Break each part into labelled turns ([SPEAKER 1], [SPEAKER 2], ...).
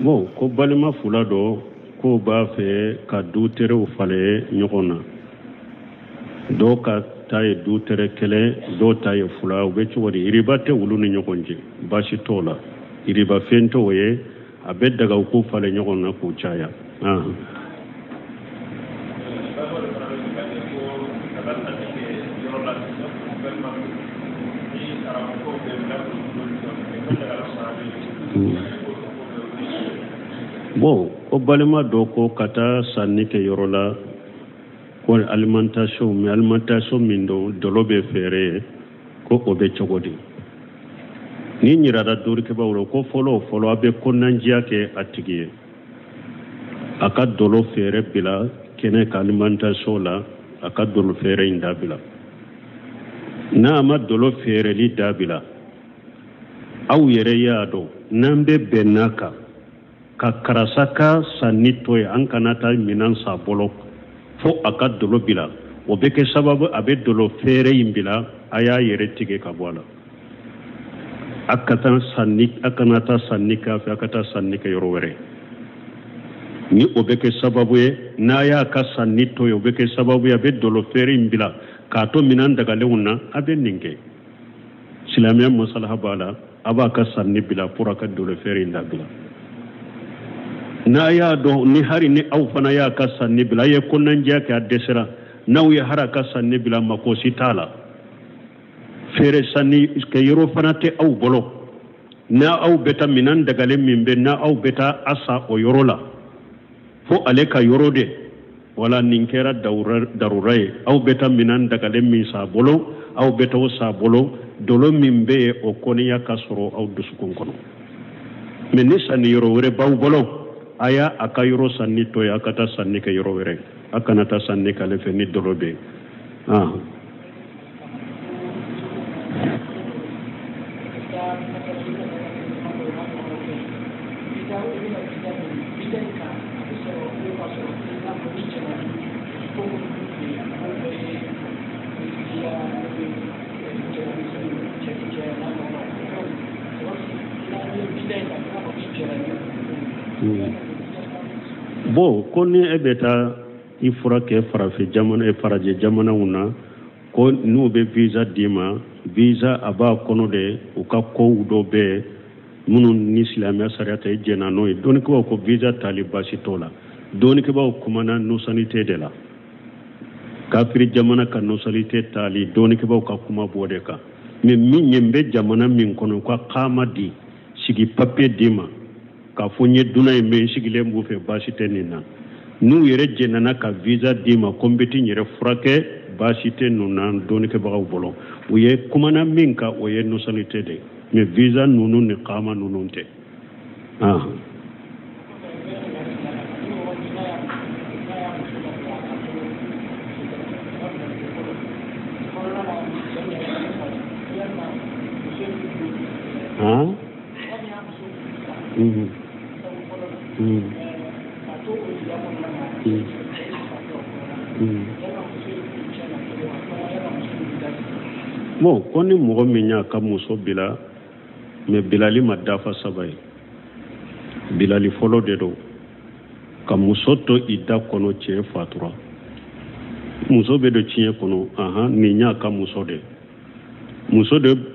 [SPEAKER 1] bon ko balima fula do ko b'a fɛ ka du terew fale ɲɔgɔn na dɔw ka ta ye du tere kɛlɛ dɔw ta ye fula u bɛ cogo di iriba tɛ olu ni ɲɔgɔn cɛ baasi t'o la iriba fɛn t'o ye a bɛ dagaw ko fale ɲɔgɔn na k'u caya bon ko balima dɔ ko ka taa sanni kɛ yɔrɔ la ko alimentation min don dɔlɔ bɛ feere ko o bɛ cogo di ni ɲirara dorikɛbaaw la ko fɔlɔ a bɛ kɔnɔnandiya kɛ a tigi ye a ka dɔlɔ feere bila kɛnɛ ka alimentation la a ka dɔlɔ feere in dabila n'a ma dɔlɔ feereli dabila aw yɛrɛ y'a dɔn n'an bɛ bɛn n'a kan ka karasa ka sanni to ye an kana taa minan sa bolo fo a ka dolo bila o bɛ kɛ sababu a bɛ dolo feere in bila a y'a yɛrɛ tigɛ ka bɔ a la a kana taa sanni k'a fɛ a ka taa sanni kɛ yɔrɔ wɛrɛ ni o bɛ kɛ sababu ye n'a y'a ka sanni to ye o bɛ kɛ sababu ye a bɛ dolo feere in bila k'a to minan dagalenw na a bɛ nin kɛ silamɛya masalaha b'a la a b'a ka sanni bila pour a ka dolo feere in dabila n'a y'a dɔn ni hari ni aw fana y'a ka sanni bila a ye kɔnɔnandiya kɛ a dɛsɛra n'aw ye hari a ka sanni bila makosi t'a la feere sanni kɛ yɔrɔ fana tɛ aw bolo n'a aw bɛ taa minan dagalen min bɛ n'a aw bɛ taa a sa o yɔrɔ la fo ale ka yɔrɔ de wala nin kɛra darura ye aw bɛ taa minan dagalen min sa bolo aw bɛ taa o sa bolo dolo min bɛ yen o kɔniya ka sɔrɔ aw dusukun kɔnɔ mɛ ni sanni yɔrɔ wɛrɛ b'aw bolo a y'a a ka yɔrɔ sanni to ye a ka taa sanni kɛ yɔrɔ wɛrɛ a kana taa sanni k'ale fɛ ni dɔlɔ bɛ yen bon ko ni e bɛ taa i furakɛ farajɛ jamanaw na ko n'u bɛ visa d'i ma visa a b'a kɔnɔ de u ka kow dɔ bɛ minnu ni silamɛya sariya ta i jɛnna n'o ye dɔnnikɛbaw ko visa tali baasi t'o la dɔnnikɛbaw kumana nationalité de la kafiri jamana ka nationalité tali dɔnnikɛbaw ka kuma b'o de kan mais min ɲɛ bɛ jamana min kɔnɔ ka kaama di sigi papier d'i ma k'a fɔ n ye dunan in bɛ n sigilen b'u fɛ baasi tɛ nin na n'u yɛrɛ jɛnna ka visa d'i ma ko n bɛ t'i yɛrɛ furakɛ baasi tɛ ninnu na dɔnnikɛbagaw bolo u ye kumana min kan o ye nationalité de mais visa ninnu ni kaama ninnu tɛ bon ko ni mɔgɔ min y'a ka muso bila mais bilali ma dafa 3 ye bilali fɔlɔ de don ka muso to i da kɔnɔ cɛ fatura muso bɛ don tiɲɛ kɔnɔ nin y'a ka muso de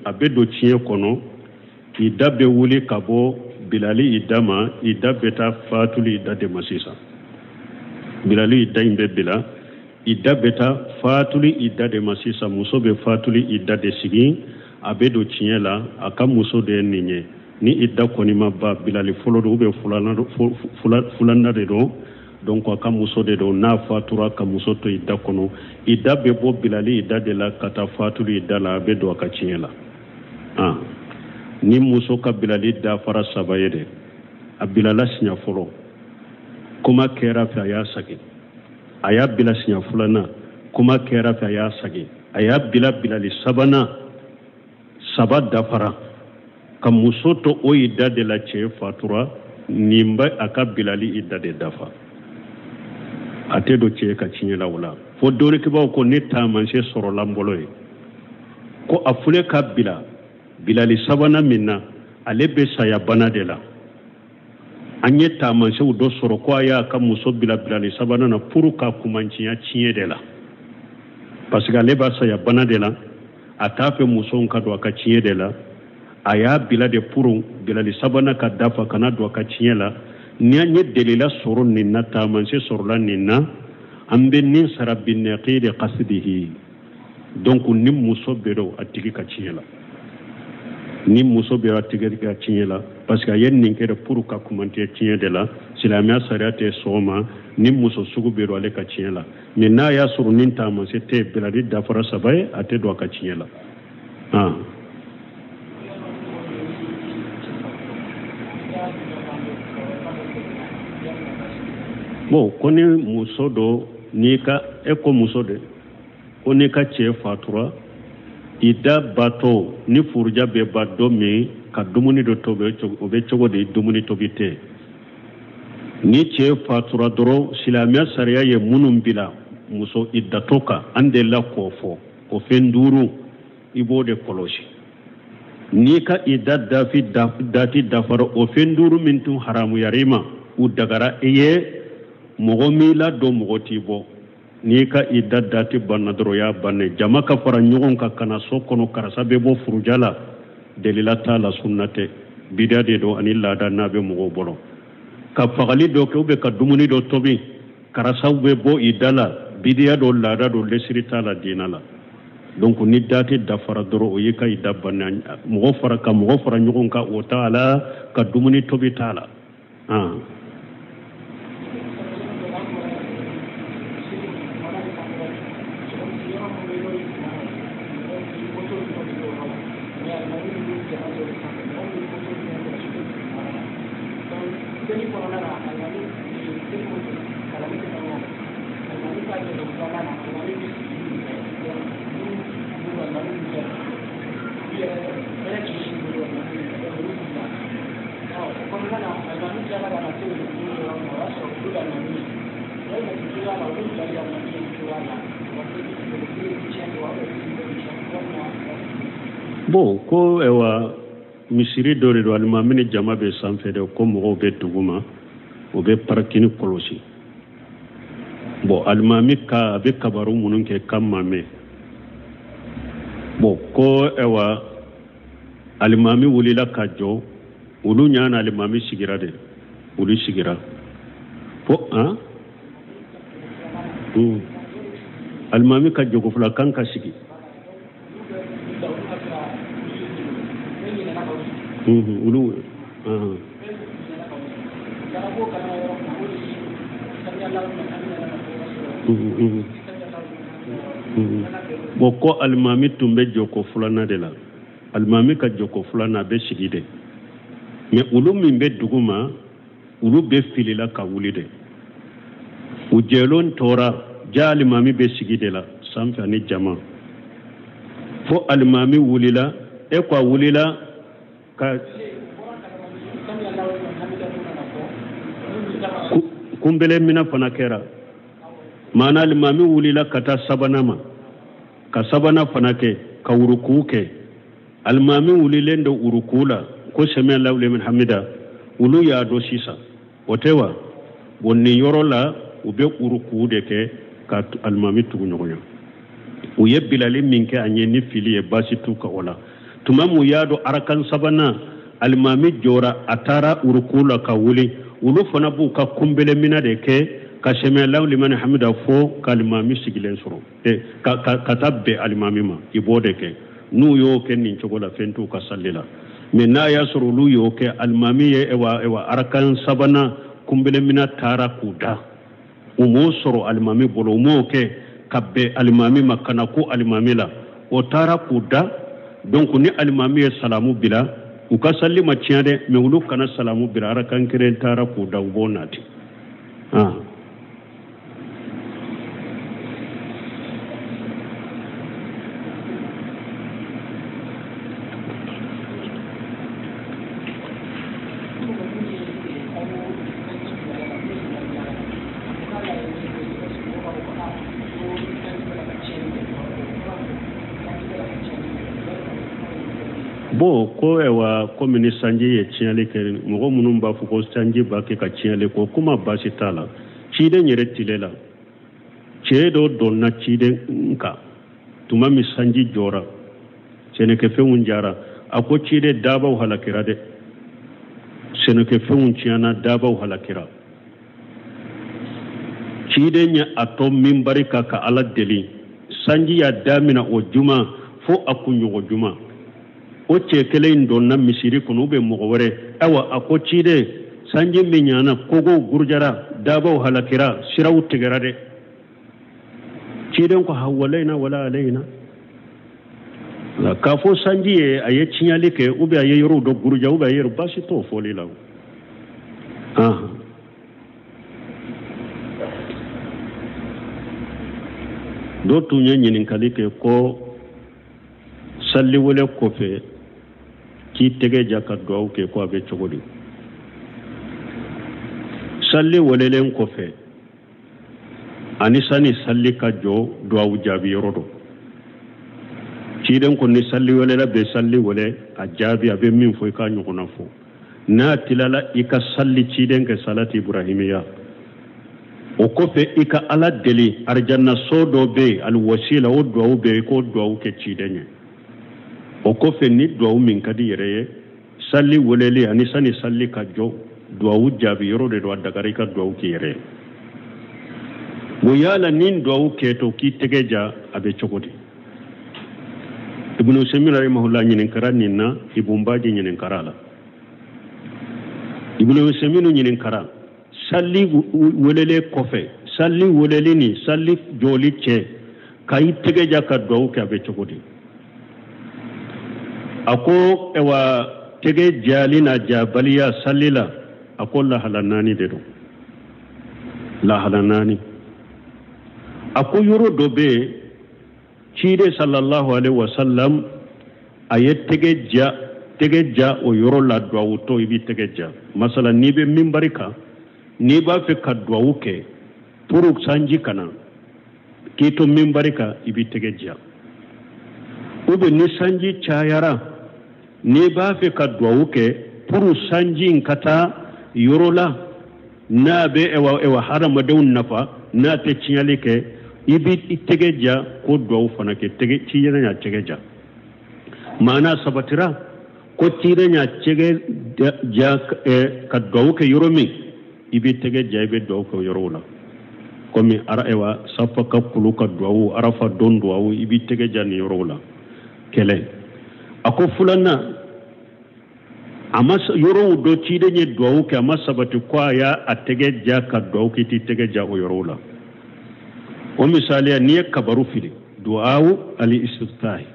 [SPEAKER 1] a bɛ don tiɲɛ kɔnɔ i da bɛ wuli ka bɔ bilali i da ma i da bɛ taa fatuli i da de ma sisan bilali i da in bɛ bila i da bɛ taa fatuli i da de ma sisan muso bɛ fatuli i da de sigi a bɛ don tiɲɛ la a ka muso de ye nin ye ni i da kɔni ma ba bilali fɔlɔ don fulana de don donc a ka muso de don n'a fatura ka muso to i da kɔnɔ i da bɛ bɔ bilali i da de la ka taa fatuli i da la a bɛ don a ka tiɲɛ la ni muso ka bilali dafara 3 ye de a bilala siɲɛ fɔlɔ kuma kɛra fɛ a y'a sagi a y'a bila siɲɛ 2nan kuma kɛra fɛ a y'a sagi a y'a bila bilali 3nan 3 dafara ka muso to o i da de la cɛ fatura nin bɛ a ka bilali i da de dafa a tɛ don cɛ ka tiɲɛ la o la fo dɔnnikɛbaw ko ne taamasiyɛn sɔrɔla n bolo ye ko a filɛ ka bilali 3nan min na ale bɛ saya bana de la anye tamanse u do soro ko aya ka muso bila bilali sabana na puru ka kumanciya tiɲɛ de la parce que ale b'a saya bana de la a t'a fɛ muso ka don a ka tiɲɛ de la a y'a bila de puru bilali sabana ka dafa kana don a ka tiɲɛ la ni an ye delila sɔrɔ nin na tamanse sɔrɔla nin na an bɛ nin sara binɛqi de qasdihi donc ni muso bɛ dɔn a tigi ka tiɲɛ la ni muso bɛ a tigi ka tiɲɛ la parce que a ye nin kɛ pour ka kumantiya tiɲɛ de la silamɛya sariya tɛ sɔn ma ni muso sugu bɛ ale ka tiɲɛ la mais n'a y'a sɔrɔ nin taamase tɛ bilali dafara saba ye a tɛ don a ka tiɲɛ la bon ko ni muso dɔ n'i ka e ko muso de ko n'i ka cɛ fatura i da batɔ ni furuja bɛ ba dɔ min ka dumuni dɔ tobi o bɛ cogo di dumuni tobi tɛ ni cɛ fatura dɔrɔn silamɛya sariya ye minnu bila muso i datɔ kan an delila k'o fɔ o fɛn duuru i b'o de kɔlɔsi n'i ka i da dati dafara o fɛn duuru min tun haramuyara i ma u dagara i ye mɔgɔ min ladon mɔgɔ t'i bɔ n'i ka i da dati banna dɔrɔn y'a bannen jama ka fara ɲɔgɔn kan kana so kɔnɔ karisa bɛ bɔ furuja la delila t'a la sunna tɛ bidiya de don ani laada n'a bɛ mɔgɔw bolo ka fagali dɔ kɛ ou ka dumuni dɔ tobi karasaw bɛ bɔ i da la bidiya dɔ laada dɔ lesiri t'a la diina la donc ni dati dafara dɔrɔn o y'i ka i da bannen mɔgɔ fara ɲɔgɔn kan o t'a la ka dumuni tobi t'a la bon ko ewa misiri dɔ de don alimami ni jama bɛ sanfɛ de ko mɔgɔw bɛ dugu ma o bɛ parakini kɔlɔsi bon alimami ka a bɛ kabaru minnu kɛ kan ma mɛn bon ko ewa alimami wulila ka jɔ olu ɲana alimami sigira de olu sigira fo alimami ka jogofula kan ka sigi ulu bon ko alimami tun bɛ joko filanan de la alimami ka joko filanan a bɛ sigi de mais ulu min bɛ dugu ma ulu bɛ filila ka wuli de u jɛlon tora ja alimami bɛ sigi de la sanfɛ ani jama fo alimami wulila e ko a wulila ka kunbele mina fana kɛra maana alimami wulila ka taa sabanan ma ka sabanan fana kɛ ka uruku kɛ alimami wulilen do uruku la ko sami Allahu liman hamida ulu y'a dɔn sisan o tɛ wa bon nin yɔrɔ la u bɛ uruku de kɛ ka alimami tugu ɲɔgɔn ya u ye bilali min kɛ an ye ni fili ye baasi t'u ka o la tuma mu y'a dɔn arakan sabanan alimami jɔra a taara uruku la ka wuli ulu fana b'u ka kunbele mina de kɛ ka sami Allahu liman hamida fɔ ka alimami sigilen sɔrɔ ka taa bɛn alimami ma i b'o de kɛ n'u y'o kɛ nin cogo la fɛn t'u ka salli la mais n'a y'a sɔrɔ olu y'o kɛ alimami ye ewa arakan sabanan kunbele mina taara k'u da u m'o sɔrɔ alimami bolo u m'o kɛ ka bɛn alimami ma kana ko alimami la o taara k'u da donc ni alimami ye salamu bila u ka salli ma tiɲɛ dɛ mais olu kana salamu bila arakan kelen taara k'u da u b'o nati bo ko ewa komini sanji ye tiɲɛli kɛ mɔgɔ minnu b'a fɔ ko sanji b'a kɛ ka tiɲɛli ko kuma baasi t'a la ciden yɛrɛ tile la cɛ dɔ dɔnna ciden kan tuma min sanji jɔra sɛnɛkɛfɛnw jara a ko ciden dabaw halakira dɛ sɛnɛkɛfɛnw tiɲɛna dabaw halakira ciden ye a tɔ minbari kan ka ala deli sanji y'a damina o juma fo a kunɲɔgɔn juma o cɛ kelen in dɔnna misiri kɔnɔ bɛ mɔgɔ wɛrɛ awa a ko ciden sanji min ɲana kogow gurujara dabaw halakira siraw tigɛra dɛ ciden ko hawalayna wala alayna k'a fɔ sanji ye a ye tiɲɛli kɛ ou bien a ye yɔrɔw dɔ guruja ou bien a ye yɔrɔ baasi t'o fɔli la dɔ tun ye ɲininkali kɛ ko saliwale kɔfɛ k'i tɛgɛ ja ka dugawu kɛ ko a bɛ cogo di sali walelen kɔfɛ ani sani sali ka jɔ dugawu jaabi yɔrɔ dɔ ciden ko ni sali walela bɛ sali wale a jaabi a bɛ min fɔ i ka ɲɔgɔnna fɔ n'a tilala i ka sali ciden kɛ salati ibrahimiya o kɔfɛ i ka ala deli arjanna so dɔ bɛ yen alwasila o dugawu bɛ yen ko dugawu kɛ ciden ye o kɔfɛ ni dugawu min ka di yɛrɛ ye sali waleli ani sani sali ka jɔ dugawu jaabi yɔrɔ de don a dagara i ka dugawu k'i yɛrɛ ye o yala ni dugawu kɛtɔ k'i tɛgɛ ja a bɛ cogo di ibnu usaymin rahimahullah ɲininkara nin na ibn baji ɲininkara la ibnu usaymin ɲininkara sali welele kɔfɛ sali weleli ni sali jɔli cɛ ka i tɛgɛ ja ka dugawu kɛ a bɛ cogo di a ko tɛgɛ jali na jabaliya sali la a ko lahala naani de don lahala naani a ko yɔrɔ dɔ bɛ yen ciden sallallahu alaihi wasallam a ye tɛgɛ ja o yɔrɔ la dugawu tɔ i bɛ tɛgɛ ja masala n'i bɛ minbari kan n'i b'a fɛ ka dugawu kɛ pour sanji kana k'i to minbari kan i bɛ tɛgɛ ja ou bien ni sanji cayara n'i b'a fɛ ka dugawu kɛ pour sanji in ka taa yɔrɔ la n'a bɛ hadamadenw nafa n'a tɛ tiɲɛli kɛ i bɛ i tɛgɛ ja ko dugawu fana kɛ ciden y'a tɛgɛ ja maana sabatira ko ciden y'a tɛgɛ ja ka dugawu kɛ yɔrɔ min i bɛ tɛgɛ ja i bɛ dugawu kɛ yɔrɔw la komi safa ka kulu ka dugawu arafa don dugawu i bɛ tɛgɛ ja nin yɔrɔw la kɛlɛ a ko filanan a ma yɔrɔw dɔ ciden ye dugawu kɛ a ma sabati ko a y'a tɛgɛ ja ka dugawu kɛ i tɛ tɛgɛ ja o yɔrɔw la o misaliya n'i ye kabaru fili duwawu ali istiftahi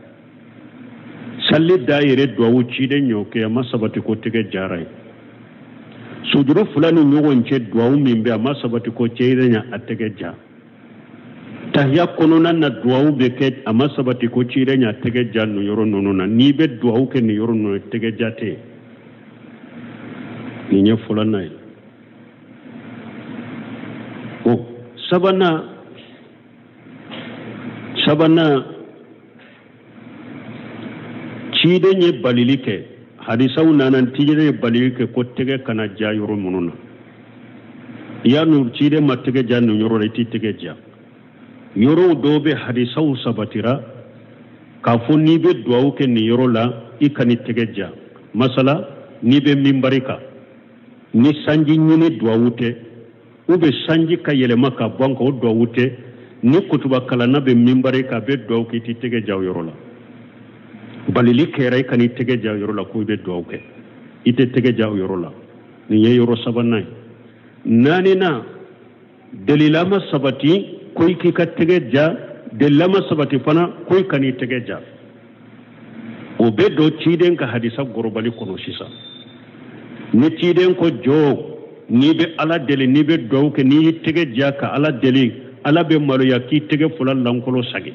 [SPEAKER 1] sali da yɛrɛ duwawu ciden y'o kɛ a ma sabati ko tɛgɛ jara ye sujuru fila ni ɲɔgɔn cɛ duwawu min bɛ a ma sabati ko ciden y'a tɛgɛ ja tahiya kɔnɔna na duwawu bɛ kɛ a ma sabati ko ciden y'a tɛgɛ ja nin yɔrɔ ninnu na n'i bɛ duwawu kɛ nin yɔrɔ ninnu tɛgɛ ja tɛ nin ye filanan ye o sabanan ciden ye balili kɛ hadisaw nana ciden ye balili kɛ ko tɛgɛ kana ja yɔrɔ minnu na yanni ciden ma tɛgɛ ja nin yɔrɔ la i t'i tɛgɛ ja yɔrɔw dɔw bɛ hadisaw sabatira k'a fɔ n'i bɛ dugawu kɛ nin yɔrɔ la i kan'i tɛgɛ ja masala n'i bɛ minbari kan ni sanji ɲini dugawu tɛ ou bien sanji ka yɛlɛma ka bɔ an kan o dugawu tɛ ni kutuba kalanna bɛ minbari kan a bɛ dugawu kɛ i t'i tɛgɛ ja o yɔrɔ la balili kɛra i kan'i tɛgɛ ja o yɔrɔ la ko i bɛ dugawu kɛ i tɛ tɛgɛ ja o yɔrɔ la nin ye yɔrɔ sabanan ye naaninan delilama sabati ko i k'i ka tɛgɛ ja delilama sabati fana ko i kan'i tɛgɛ ja o bɛ don ciden ka hadisa gɔrɔbali kɔnɔ sisan ni ciden ko jɔɔ n'i bɛ ala deli n'i bɛ dugawu kɛ n'i y'i tɛgɛ ja ka ala deli ala bɛ maloya k'i tɛgɛ fila lankolon sagi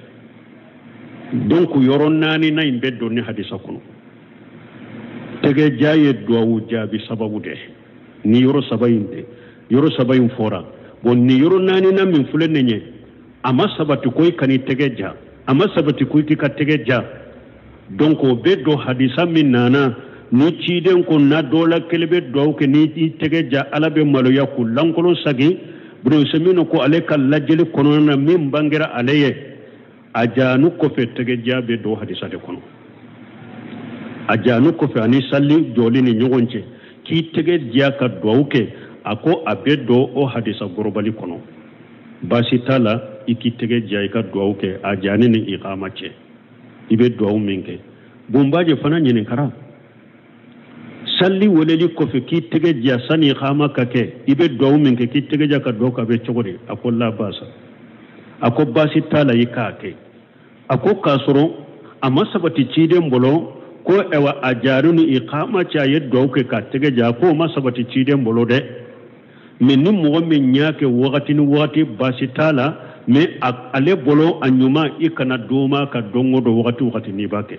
[SPEAKER 1] donc yɔrɔ naaninan in bɛ don ni hadisa kɔnɔ tɛgɛ ja ye dugawu jaabi sababu de ni yɔrɔ saba in fɔra bon ni yɔrɔ naaninan min filɛ nin ye a ma sabati ko i kan'i tɛgɛ ja a ma sabati ko i k'i ka tɛgɛ ja donc o be do hadisa min nana ni ciden ko na dola kelebe do ke ni tege ja alabe malo yakul lankolo sagi bro semino ko ale kal lajeli kono na min bangira aleye ajanu ko fe tege jabe do hadisa de kono ajanu ko fe ani salli joli ni nyogonche ki tege ja ka do ke ako abedo o hadisa gorobali kono basitala iki tege ja ka do ke ajani ni iqama che ibe do minke bombaje fana nyinin kara salli woleli ko fe ki tege ja sani iqama kake ibe do minke ki tege ja ka do ka be chogori akolla basa ako basitala yikake ako kasoro amma sabati ciden bolo ko ewa ajarunu iqama cha yeddo ke ka tege ja ko ma sabati ciden bolo de men ni mo men nyake wakati ni wakati basitala me ale bolo anyuma ikana doma ka dongo do wakati ni bake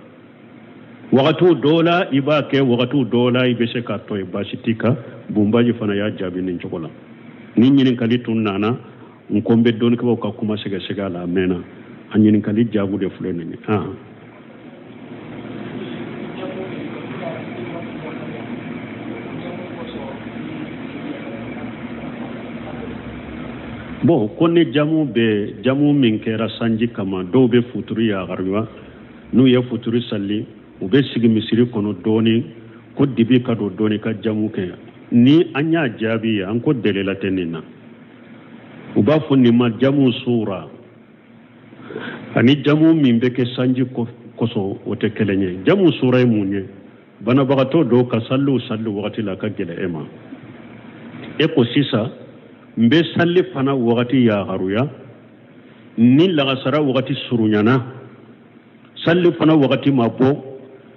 [SPEAKER 1] wakati dola ibake wakati dola ibese ka to basitika bumbaji fana ya jabi ni chokola ninyi kali tunana nkombe don ko ka kuma sega la mena anyi kali jabu de fulene ni bon konne jamu min kera sanji kama do be futuri ya garwa nu ya futuri salli u be sigi misiri kono doni ko dibi ka do doni ka jamu ke ni anya jabi an ko delela tenina u ba fonni ma jamu sura ani jamu min be ke sanji koso wote kelenye jamu sura munye bana bagato do ka sallu wakati la ka gele ema e ko sisa mbe salli fana wakati ya garuya ni lagasara wakati surunyana salli fana wakati mabo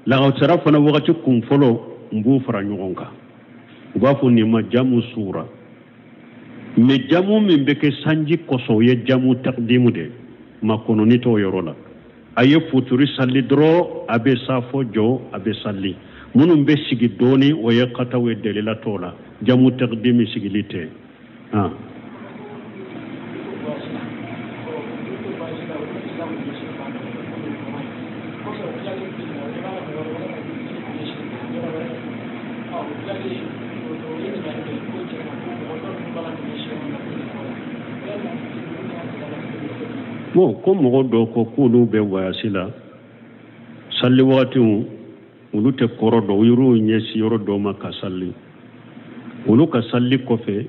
[SPEAKER 1] lagasara fana wakati kumfolo mbu fara nyonga ubafo ni ma jamu sura me jamu mbe ke sanji koso ye jamu taqdimu de makono ni to yorola aye futuri salli dro abe safo jo abe salli munu mbe sigi doni o ye qatawe delila tola jamu taqdimi sigilite bon ko mogo do ko kulu be wayasila salli wakati ulu te koro do yuru nyesi yoro do maka salli ulu ka salli kofe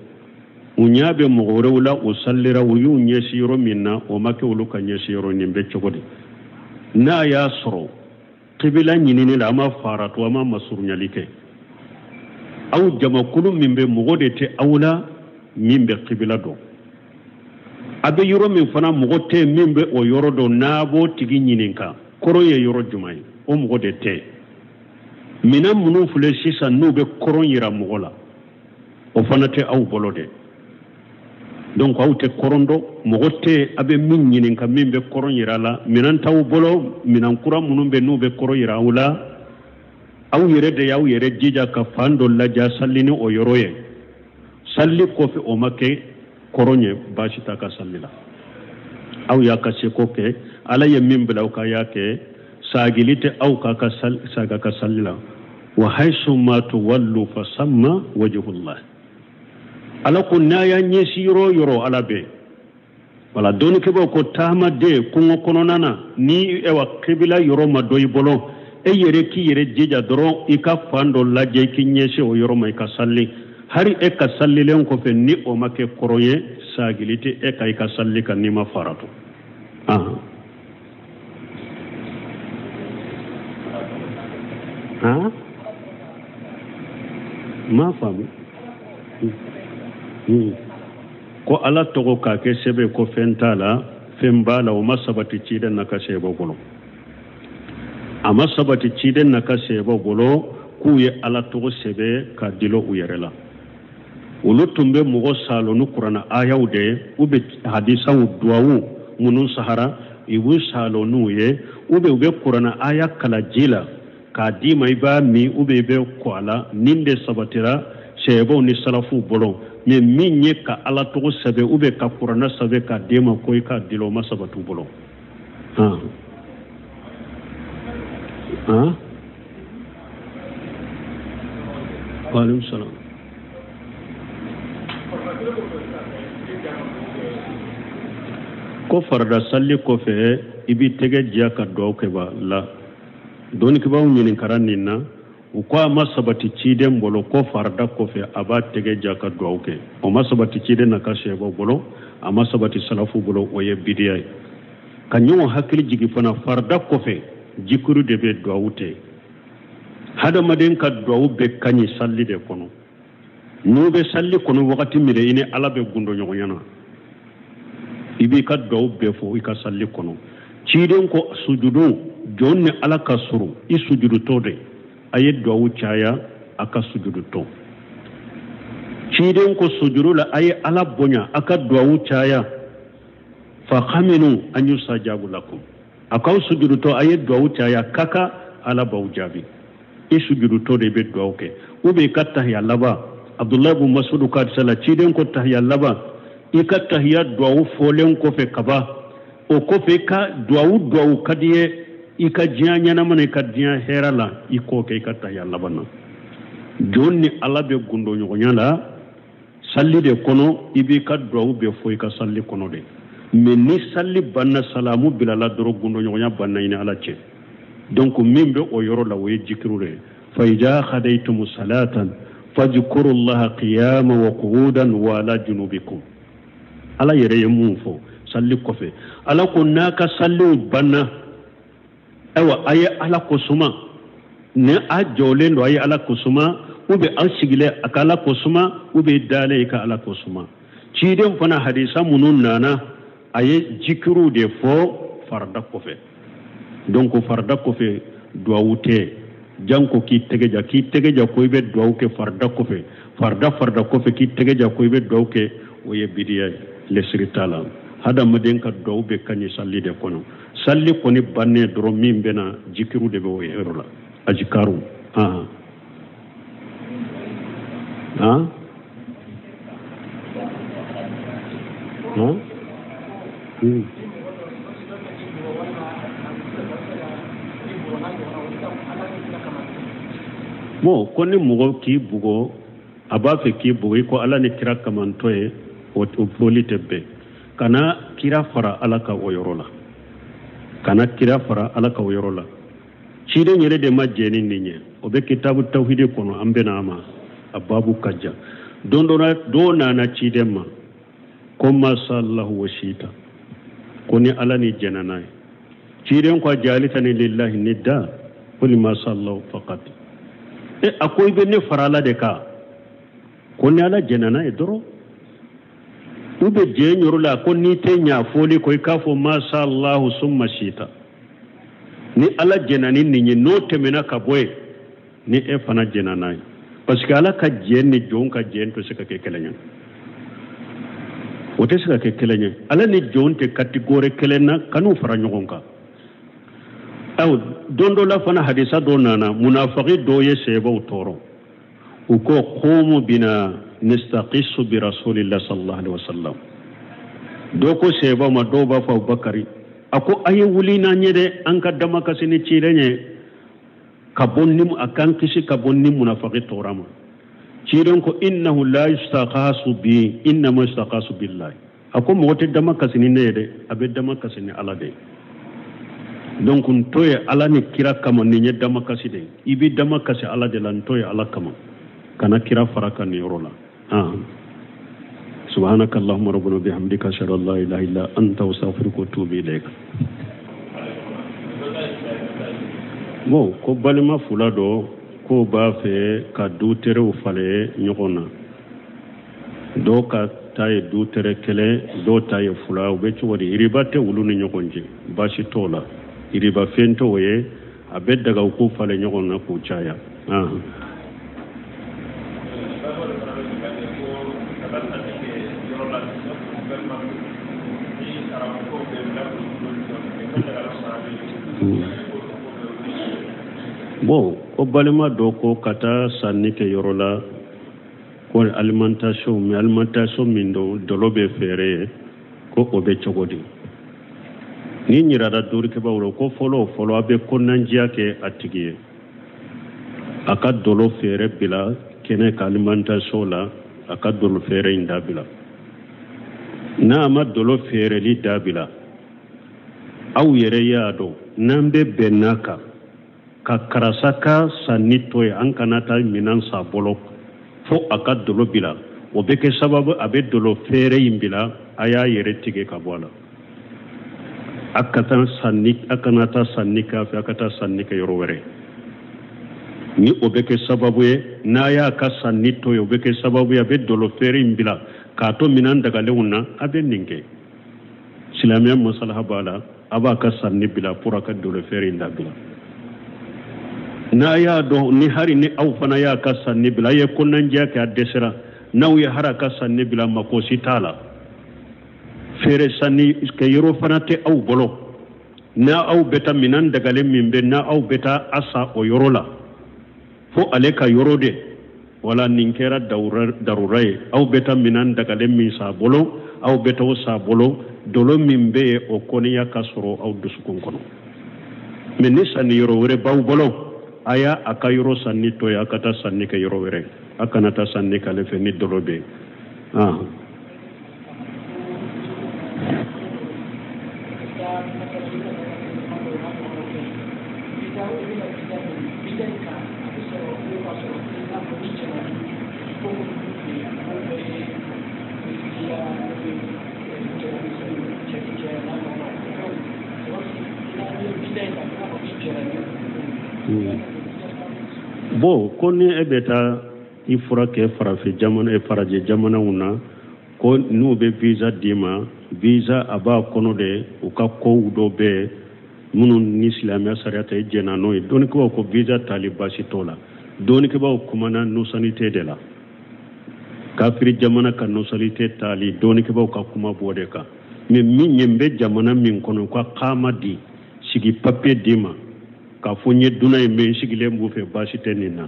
[SPEAKER 1] unyabe mogore wala usallira uyu nyesi yoro minna o make ulu ka nyesi yoro nimbe chogodi na ya soro qibla nyinini la ma faratu ma masurnyalike aw jama kulu mimbe mogode te awla mimbe qibla do abe yoro min fana mogote mimbe o yoro do nabo tigi nyininka koro ye yoro jumai o mogode te mina munu fule sisa nube koron yira mogola o fana te aw bolode donc aw te korondo mogote abe min nyininka mimbe koron yira la minan taw bolo minan kura munu be nube koro yira wala aw yere de yaw yere jija ka fando la ja sallini o yoro ye salli ko fi o make koronye bashita ka sallila aw ya ka sekoke ala ye mimbla ka yake sagilite aw ka saga ka sallila wa haythu ma tuwallu fasamma wajhullah ala kunna ya nyesiro yoro ala be wala doni ke ko tama de kungo kononana ni ewa kibila yoro ma doy bolo e yere ki yere jija doro ika fando la je ki nyesi o yoro mai ka salli hari e ka salli len ko fe ni o make koroye sagilite e kay ka salli kan ni ma faratu ma famu ko ala togo ka ke sebe ko fentala fembala o masabati ciden naka sebo golo ama sabati ciden naka sebo golo ku ye ala togo sebe ka dilo uyerela ulu tumbe mugo salonu qur'ana ayawde ube hadisawu duwawu munun sahara ibu salonu ye ube qur'ana aya kala jila ka di mai ba mi ube be ko ala ninde sabatira sebo ni salafu bolo me minye ka ala to sebe ube ka qur'ana sebe ka dema ko ka dilo masabatu bolo ah waaleykum salaam. ko farda salli kɔfɛ i b'i tɛgɛ diya ka duwawu kɛ ba la dɔɔnikɛbaaw ɲininkara nin na u ko a ma sabati ciden bolo ko farda kɔfɛ a b'a tɛgɛ diya ka duwawu kɛ o ma sabati ciden na ka sɛbɛw bolo a ma sabati salafu bolo o ye bidiya ye ka ɲɔgɔn hakili jigi fana farda kɔfɛ jikuru de bɛ duwawu tɛ hadamaden ka duwawu bɛ kaɲi salli de kɔnɔ n'u bɛ salli kɔnɔ wagati min i ni ala bɛ gundo ɲɔgɔnya na i b'i ka duwawu bɛɛ fɔ i ka salli kɔnɔ ciden ko sujudu jɔn ni ala ka surun i sujudutɔ de a ye duwawu caya a ka sujudutɔ ciden ko sujudu la a ye ala bonya a ka duwawu caya fa haminu an yusajabu lakum a k'aw sujudutɔ a ye duwawu caya kaka ala b'aw jaabi i sujudutɔ de bɛ duwawu kɛ ou bien i ka tahiya laban abdulayi bin masudu ka hadisa la ciden ko tahiya laban i ka tahiya duwawu fɔlen kɔfɛ kaba o kɔfɛ i ka duwawu ka di ye i ka diɲɛ ɲɛnama na i ka diɲɛ hɛrɛ la i k'o kɛ i ka tahiya laban na jɔn ni ala bɛ gundo ɲɔgɔnya la salli de kɔnɔ i b'i ka duwawu bɛɛ fɔ i ka salli kɔnɔ de mais ni salli banna salamu bilala dɔrɔn gundo ɲɔgɔnya banna i ni ala cɛ donc min bɛ o yɔrɔ la o ye jikiru de ye fa iza hadaytumu salatan fadhkuru llaha qiyaman wa qu'udan wa ala junubikum ala yɛrɛ ye mun fɔ salli kɔfɛ ala ko n'a ka salliw banna ayiwa a ye ala kosuma ni a jɔlen don a ye ala kosuma ou bien aw sigilen a ka ala kosuma ou bien dalen i ka ala kosuma ciden fana hadisa minnu nana a ye jikiruw de fɔ farda kɔfɛ donc farda kɔfɛ duwawu tɛ janko k'i tɛgɛ ja ko i bɛ duwawu kɛ farda kɔfɛ farda kɔfɛ k'i tɛgɛ ja ko i bɛ duwawu kɛ o ye bidiya ye lesiri t'a la hadamaden ka duwawu bɛ kaɲi salli de kɔnɔ salli kɔni bannen dɔrɔn min bɛ na jikiru de bɛ o yɔrɔ la ajikaru bon ko ni mɔgɔ k'i bugɔ a b'a fɛ k'i bugɔ i ko ala ni kira kamantɔ ye o foli tɛ bɛn kana kira fara ala ka o yɔrɔ la kana kira fara ala ka o yɔrɔ la ciden yɛrɛ de ma jɛ ni nin ye o bɛ kitabu tawhidi kɔnɔ an bɛna a ma a babu ka jan don nana ciden ma ko masa allahu wa shita ko ni ala ni jɛna n'a ye ciden ko a jalita ni lillahi ni da ko ni masa allahu faqat a ko i bɛ ne fara ala de kan ko ni ala jɛna n'a ye dɔrɔn u bɛ jɛ yɔrɔ la ko n'i tɛ ɲa fɔli ko i k'a fɔ masa allahu summa shita ni ala jɛna ni nin ye n'o tɛmɛna ka bɔ yen ni e fana jɛna n'a ye parce que ala ka jɛ ni jɔn ka jɛ tɛ se ka kɛ kelen ye o tɛ se ka kɛ kelen ye ala ni jɔn tɛ catégorie kelen na kan'u fara ɲɔgɔn kan aw don dɔ la fana hadisa dɔ nana munafiki dɔw ye sɛbɛw tɔɔrɔ u ko qumu bina nastaqisu bi rasulillah sallallahu alaihi wasallam dɔw ko sɛbɛw ma dɔw b'a fɔ abubakari a ko a ye wuli n'an ye dɛ an ka damakasi ni cilen ye ka bɔ ni a kan kisi ka bɔ ni munafiki tɔɔrɔ ma cilen ko innahu la yustaqasu bi innama yustaqasu billahi a ko mɔgɔ tɛ damakasi ni ne ye dɛ a bɛ damakasi ni ala de donc n to ye ala ni kira kama nin ye damakasi de i bɛ damakasi ala de la n to ye ala kama kana kira fara kan nin yɔrɔ la سبحانك اللهم ربنا وبحمدك اشهد ان لا اله الا انت استغفرك واتوب اليك bon ko balima fula dɔ ko b'a fɛ ka du terew fale ɲɔgɔn na dɔw ka ta ye du tere kelen dɔw ta ye fula u bɛ cogo di iriba tɛ olu ni ɲɔgɔn cɛ baasi t'o la iriba fɛn t'o ye a bɛ dagaw ko fale ɲɔgɔn na k'u caya bon ko balima dɔ ko ka taa sanni kɛ yɔrɔ la ko alimentation min don dɔlɔ bɛ feere ye ko o bɛ cogo di ni ñirada dori ke bawro ko folo abe konnanjiya ke attigiye aka dolo fere bila kene ka alimentation la aka dolo fere inda bila na ama dolo fere li dabila aw yere yaado nambe benaka ka karasaka sanito an kanata minan sabolo fo aka dolo bila o be ke sababu abe dolo fere imbila aya yere tige ka bola akanata sannika fi akata sannika yoro were ni o be ke sababu ye na ya ka sanito yo be ke sababu ya be dolo fere imbila ka to minan daga lewuna abe ninge silamiya masalaha bala aba ka sanni bila pura ka dolo fere inda bila na ya do ni hari ni aw fana ya ka sanni bila ye kunnan ja ka desera naw ya haraka sanni bila makosi tala fere sanni ke yoro fana te aw bolo na aw beta minan daga le mimbe na aw beta asa o yorola fo ale ka yorode wala ninkera darurai aw beta minan daga le min sa bolo aw beta o sa bolo dolo mimbe o koniya kasoro aw dusukun kono men ni sanni yoro wore baw bolo aya aka yoro sanni to ya kata sanni ka yoro wore akana ta sanni ka le fe ni dolo be bo koni ebeta ifura ke farafi jamana e faraje jamana una ko nu be visa dima visa aba kono de o ka ko do be munun ni islamia sariata e jena no don ko visa talibasi tola don ko ba kumana no sanité de la kafiri jamana kan no sanité tali don ko ba ka kuma bode ka me min yembe jamana min kono ko qamadi sigi papier dima ka fonye duna e men sigile mbu fe basite nina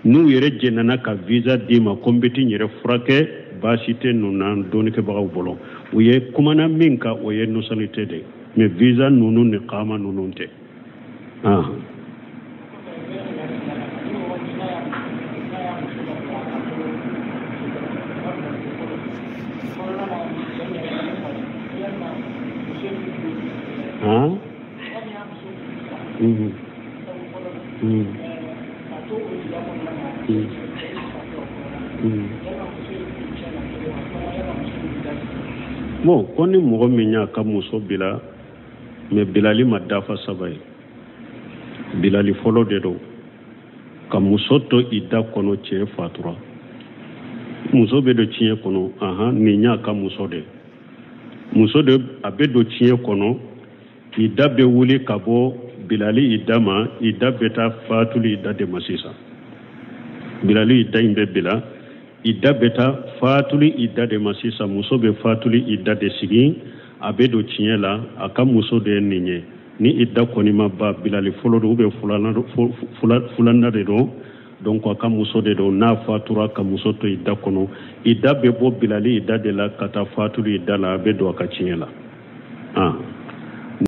[SPEAKER 1] nu yere jenana ka visa dima kombeti yere frake basite nuna doni ke bagaw bolo uye kumana minka oye no sanité de me visa nunu ne qama nununte bon koni mogo minya ka muso bila me bilali madafa sabai bilali folo de do ka muso to ida kono che fatura muso be do chinye kono minya ka muso de abe do chinye kono ida be wuli kabo bilali idama ida beta fatuli ida de masisa bilali ida imbe bila ida beta fatuli ida de masisa muso be fatuli ida de sigi abe do chiela aka muso de ninye ni ida koni mabba bilali folo do be fulana de do donc aka muso de do na fatura ka muso to ida kono ida be bo bilali ida de la kata fatuli ida la abe do aka chiela